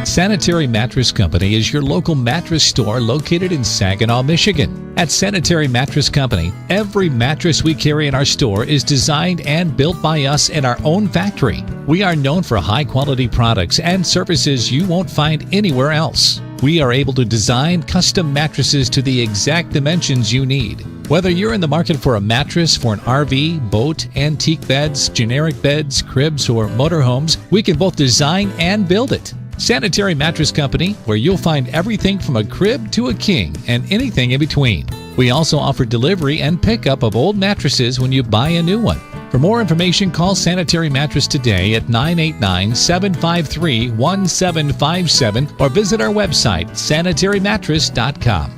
Sanitary Mattress Company is your local mattress store located in Saginaw, Michigan. At Sanitary Mattress Company, every mattress we carry in our store is designed and built by us in our own factory. We are known for high-quality products and services you won't find anywhere else. We are able to design custom mattresses to the exact dimensions you need. Whether you're in the market for a mattress for an RV, boat, antique beds, generic beds, cribs, or motorhomes, we can both design and build it. Sanitary Mattress Company, where you'll find everything from a crib to a king and anything in between. We also offer delivery and pickup of old mattresses when you buy a new one. For more information, call Sanitary Mattress today at 989-753-1757 or visit our website, sanitarymattress.com.